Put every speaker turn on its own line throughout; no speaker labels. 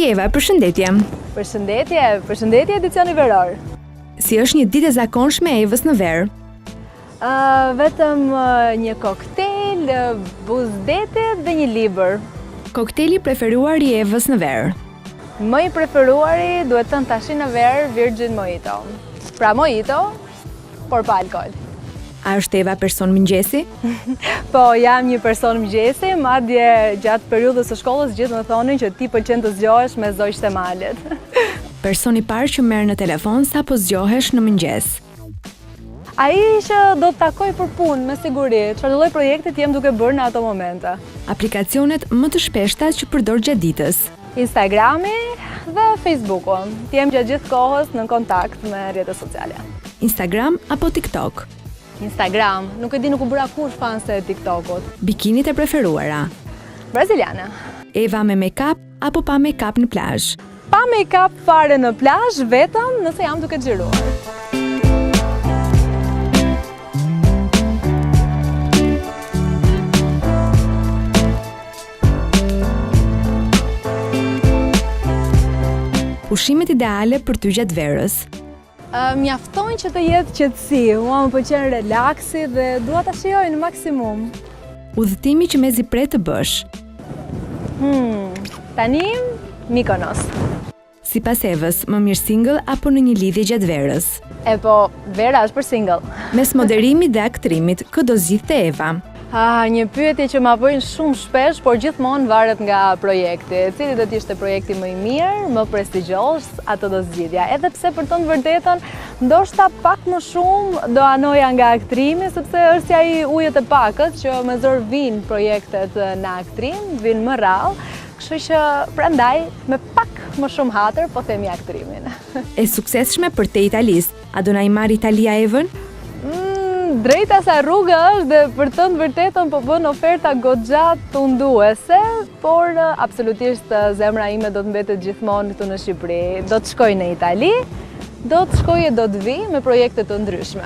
Eva, përshëndetje.
Përshëndetje edicioni veror.
Si është një ditë e zakonshme e Evës në verë?
Vetëm një koktejl, buzdete dhe një libër.
Koktejli preferuar i Evës në verë?
Më i preferuari duhet të tash në verë Virgin Mojito. Pra Mojito, por pa alkohol.
A është Eva person mëngjesi?
Po, jam një person mëngjesi, madje gjatë periudhës së shkollës gjithë më thonin që ti pëlqen të zgjohesh me zogj të malet.
Personi parë që merr në telefon sa po zgjohesh në mëngjes?
Ai që do të takoj për punë, me siguri, çfarë lloj projekti jem duke bërë në ato momente.
Aplikacionet më të shpeshta që përdor gjatë ditës?
Instagrami dhe Facebooku. Jem gjatë gjithë kohës në kontakt me rrjetet sociale.
Instagram apo TikTok?
Instagram, nuk e di, nuk u bëra kurrë fan se TikTokut.
Bikinit e preferuara?
Braziliane.
Eva me make-up apo pa make-up në plazh?
Pa make-up fare në plazh, vetëm nëse jam duke xhiruar.
Pushimet ideale për ty gjatë verës?
Mjafton që të jetë qetësi, mua më pëlqen relaksi dhe dua ta shijoj në maksimum.
Udhëtimi që mezi pre të bësh?
Tani Mykonos.
Sipas Evës, më mirë single apo në një lidhje gjatë verës?
Po, vera është për single.
Mes moderimit dhe aktrimit, kë do zgjidhte Eva?
Një pyetje që ma bëjnë shumë shpesh, por gjithmonë varet nga projekti. Cili do të ishte projekti më i mirë, më prestigjos, atë do zgjidhja. Edhe pse për të vërtetën, ndoshta pak më shumë do anoja nga aktrimi, sepse është si ai ujët e pakët që me zor vinë projektet në aktrim, vinë më rrallë, kështu që prandaj me pak më shumë hatër po themi aktrimin.
E suksesshme për te italist, a do na i marr Italia Evën?
Drejta sa rruga është dhe për të vërtetën po bën oferta goxha tunduese, por absolutisht zemra ime do të mbetet gjithmonë këtu në Shqipëri. Do të shkoj në Itali, do të shkoj e do të vi me projekte të ndryshme.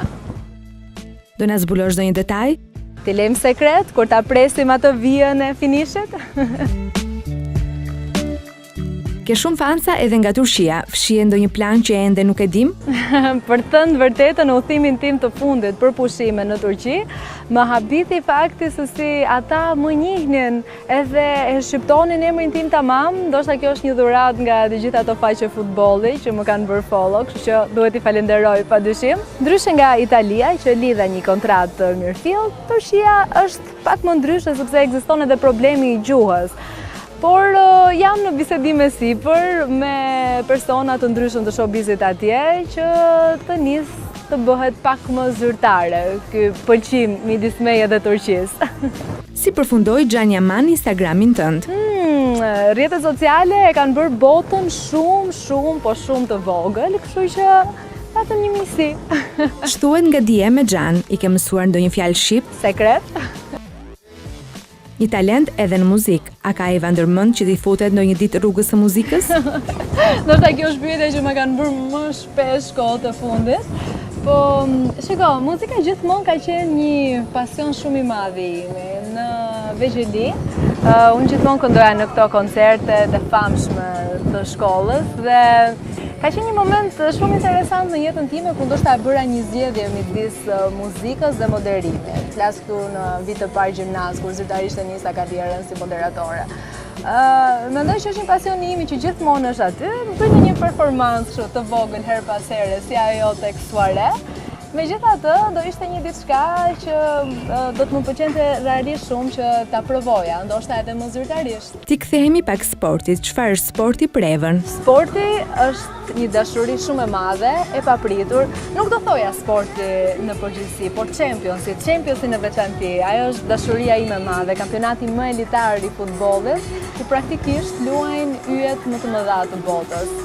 Do na zbulosh ndonjë detaj?
Ti lejm sekret kur ta presim atë vijën e finishit?
Ke shumë fansa edhe nga Turqia, fshihen ndonjë plan që ende nuk e dim?
Për të vërtetën udhimin tim të fundit për pushime në Turqi, më habiti fakti se si ata më njihnin edhe e shqiptonin emrin tim tamam, ndoshta kjo është një dhuratë nga të gjitha ato faqe futbolli që më kanë bërë follow, kështu që duhet i falenderoj padyshim. Ndryshe nga Italia që lidha një kontratë të mirëfill, Turqia është pak më ndryshe sepse ekziston edhe problemi i gjuhës. Por jam në bisedime sipër me persona të ndryshëm të showbizit atje që të nis të bëhet pak më zyrtare ky pëlqim midis meje dhe Turqisë.
Si përfundoi Xhan Yaman Instagramin tënd?
Rrjetet sociale e kanë bërë botën shumë të vogël, kështu që patëm një misi.
Shtuhet nga dje me Xhan, i ke mësuar ndonjë fjalë shqip?
Sekret.
Një talent edhe në muzikë. A ka Eva ndërmend që t'i futet ndonjë ditë rrugës së muzikës?
Ndoshta kjo është pyetje që më kanë bërë më shpesh kohët e fundit. Po, shiko, muzika gjithmonë ka qenë një pasion shumë i madh i imi. Në vegjëli, unë gjithmonë këndoja në këto koncerte të famshme të shkollës dhe ka qenë një moment shumë interesant në jetën time ku ndoshta e bëra një zgjedhje midis muzikës dhe moderimit. Flas këtu në vit të parë gjimnaz, kur zyrtarisht e nisa karrierën si moderatore. Mendoj që është një pasion i imi që gjithmonë është aty, bëj një performancë të vogël her pas here, si ajo tek Soare. Megjithatë, do ishte një diçka që do të më pëlqente realisht shumë që ta provoja, ndoshta edhe më zyrtarisht.
Ti kthehemi pak sportit. Çfarë është sporti për Evën?
Sporti është një dashuri shumë e madhe, e papritur. Nuk do thoja sporti në përgjithësi, por Championsi në veçanti. Ajo është dashuria ime e madhe, kampionati më elitar i futbollit, ku praktikisht luajnë yjet më të mëdha të botës.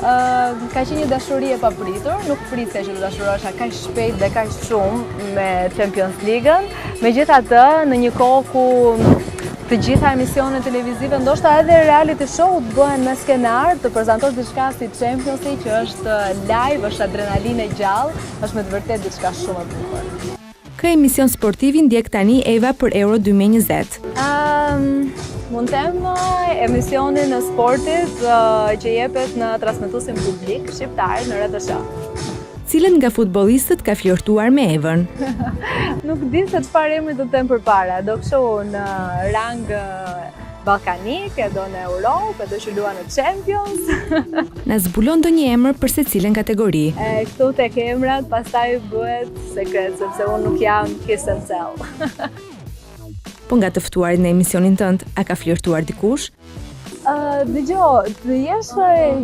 Ka qenë një dashuri e papritur, nuk prisja që të dashurohesha kaq shpejt dhe kaq shumë me Champions League-ën. Megjithatë, në një kohë ku të gjitha emisionet televizive, ndoshta edhe reality show të bëhen me skenar, të prezantosh diçka si Champions League që është live, është adrenalinë e gjallë, është me të vërtetë diçka shumë e bukur.
Kë emision sportiv ndjek tani Eva për Euro 2020?
Mu mund të them emisionin e sportit që jepet në transmetuesin publik shqiptar në RTS.
Cilën nga futbollistët ka flirtuar me Evën?
Nuk di se çfarë emri do të them përpara, do kështu në rang ballkanik, do në Europë, do që lua në Champions.
Na zbulon ndonjë emër për secilën kategori.
Këtu tek emrat, pastaj bëhet sekret, sepse unë nuk jam kiss and tell.
Po nga të ftuarit në emisionin tënd, a ka flirtuar dikush?
Dëgjoj, të jesh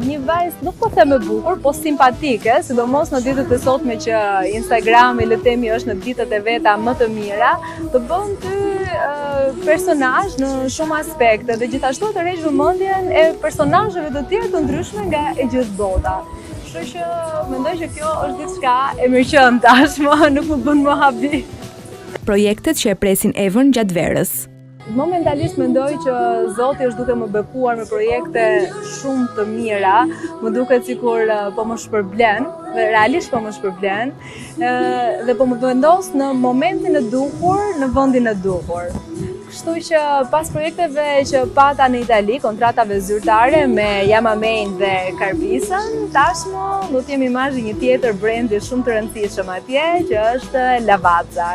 një vajzë nuk po them e bukur, po simpatike, sidomos në ditët e sotme që Instagrami le të themi është në ditët e veta më të mira, të bën ty personazh në shumë aspekte dhe gjithashtu të rresh vëmendjen e personazheve të tjerë të ndryshme nga e gjithë bota. Kështu që mendoj që kjo është diçka e mirëqëndë tashmë, nuk më bën më habi.
Projektet që e presin Evën gjatë verës.
Momentalisht mendoj që Zoti është duke më bekuar me projekte shumë të mira, më duket sikur po më shpërblen, realisht po më shpërblen, dhe po më vendos në momentin e duhur, në vendin e duhur. Kështu që pas projekteve që pata në Itali, kontratave zyrtare me Yamamein dhe Karbisën, tashmë do të jemi marrë një tjetër brendi shumë të rëndësishëm atje, që është Lavazza.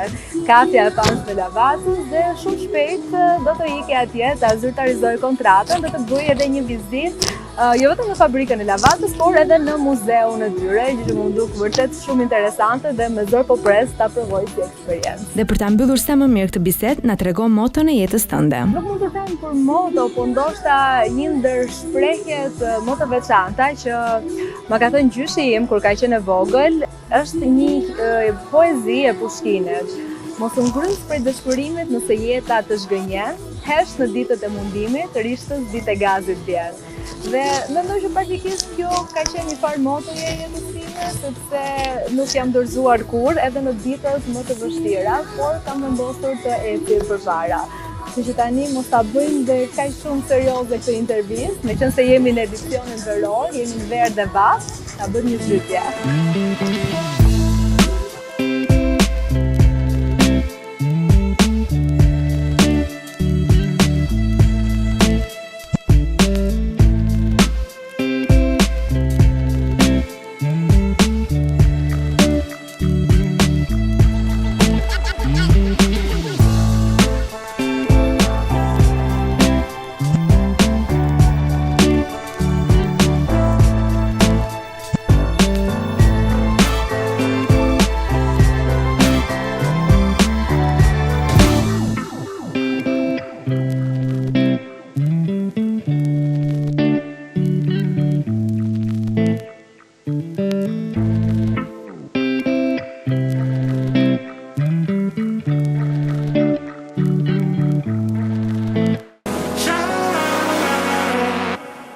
Kafja e fans të Lavazzës dhe shumë shpejt do të ikë atje, ta zyrtarizoj kontratën dhe të bëj edhe një vizitë jo vetëm në fabrikën e Lavazzës, por edhe në muzeun e tyre, që më duk vërtet shumë interesante dhe me zor po pres ta provoj si eksperiencë.
Dhe për ta mbyllur sa më mirë këtë bisedë, na tregon moton e jetës tënde.
Nuk mund të them për moto, po ndoshta një ndër shprehjet më të veçanta që ma ka thënë gjyshi im kur ka qenë e vogël, është një poezi e Pushkinit. Mos u ngrys prej dëshpërimit nëse jeta të zhgënjen, hesh në ditët e mundimit, rishtës ditë e gazit vjen. Dhe mendoj që praktikisht kjo ka qenë një farë motoje e jetës time, sepse nuk jam dorëzuar kur edhe në ditët më të vështira, por kam vendosur të eci përpara. Kështu që tani mos ta bëjmë dhe kaq shumë serioze këtë intervistë, meqense jemi në edicionin veror, jemi në verë dhe vash, ta bëjmë një pyetje.